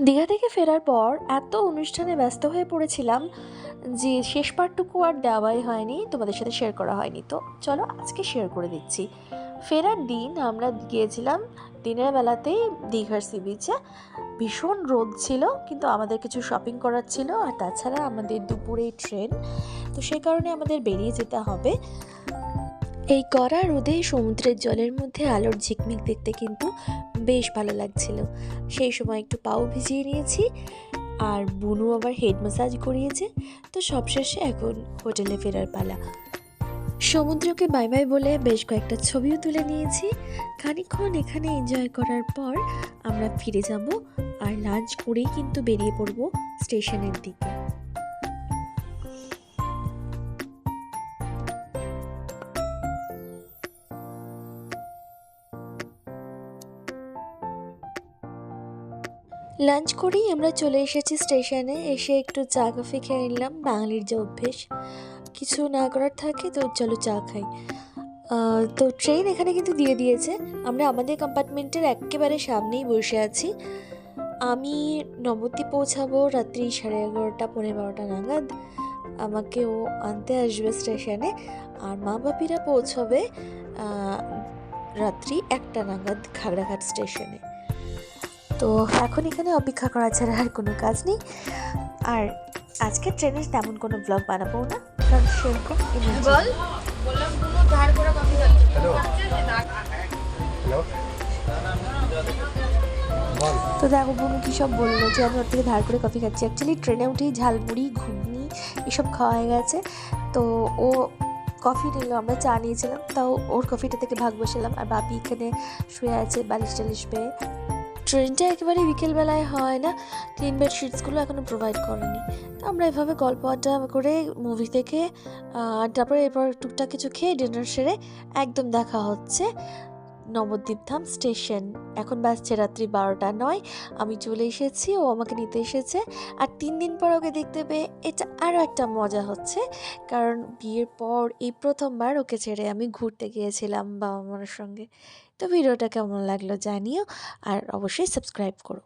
দীঘা থেকে ফেরার পর এত অনুষ্ঠানে ব্যস্ত হয়ে পড়েছিলাম যে শেষ পার্টটুকু আর দেওয়াই হয়নি, তোমাদের সাথে শেয়ার করা হয়নি। তো চলো আজকে শেয়ার করে দিচ্ছি। ফেরার দিন আমরা গিয়েছিলাম দিনের বেলাতেই দীঘার সি বিচে। ভীষণ রোদ ছিল, কিন্তু আমাদের কিছু শপিং করার ছিল, আর তাছাড়া আমাদের দুপুরে ট্রেন, তো সেই কারণে আমাদের বেরিয়ে যেতে হবে। এই কড়া রোদে সমুদ্রের জলের মধ্যে আলোর ঝিকমিক দেখতে কিন্তু বেশ ভালো লাগছিল। সেই সময় একটু পাও ভিজিয়ে নিয়েছি, আর বুনু আবার হেড ম্যাসাজ করিয়েছে। তো সবশেষে এখন হোটেলে ফেরার পালা। সমুদ্রকে বাই বাই বলে বেশ কয়েকটা ছবিও তুলে নিয়েছি। খানিকক্ষণ এখানে এনজয় করার পর আমরা ফিরে যাব, আর লাঞ্চ করেই কিন্তু বেরিয়ে পড়ব স্টেশনের দিকে। লাঞ্চ করেই আমরা চলে এসেছি স্টেশনে। এসে একটু চা কফি খেয়ে নিলাম, বাঙালির যে অভ্যেস, কিছু না করার থাকে তো চলো চা খাই। তো ট্রেন এখানে কিন্তু দিয়ে দিয়েছে। আমরা আমাদের কম্পার্টমেন্টের একেবারে সামনেই বসে আছি। আমি নবদ্বীপ পৌঁছাবো রাত্রি 11:30 12:30 নাগাদ। আমাকে ও আনতে আসবে স্টেশনে, আর মা বাপিরা পৌঁছবে রাত্রি 1টা নাগাদ খাগড়াঘাট স্টেশনে। তো এখন এখানে অপেক্ষা করা ছাড়া আর কোনো কাজ নেই। আর আজকে ট্রেনের তেমন কোনো ব্লগ বানাবো না, কারণ সেরকম তো দেখো বোনু কী সব বললো যে আমি ওর থেকে ধার করে কফি খাচ্ছি। অ্যাকচুয়ালি ট্রেনে উঠেই ঝালমুড়ি ঘুগনি এসব খাওয়া হয়ে গেছে। তো ও কফি নিল, আমরা চা নিয়েছিলাম, তাও ওর কফিটা থেকে ভাগ বসালাম। আর বাপি এখানে শুয়ে আছে বালিশ টালিশ পেয়ে। ট্রেনটা একেবারে বিকেলবেলায় হয় না, ক্লিন বেডশিটসগুলো এখনও প্রোভাইড করেনি। তো আমরা এভাবে গল্প আড্ডা করে মুভি থেকে তারপরে এরপর টুকটাক কিছু খেয়ে ডিনার সেরে একদম দেখা হচ্ছে নবদ্বীপ ধাম স্টেশন। এখন বাজছে রাত্রি 12:09। আমি চলে এসেছি, ও আমাকে নিতে এসেছে। আর 3 দিন পর ওকে দেখতে পেয়ে এটা আরও একটা মজা হচ্ছে, কারণ বিয়ের পর এই প্রথমবার ওকে ছেড়ে আমি ঘুরতে গিয়েছিলাম বাবা মার সঙ্গে। তো ভিডিওটা কেমন লাগলো জানিও, আর অবশ্যই সাবস্ক্রাইব করো।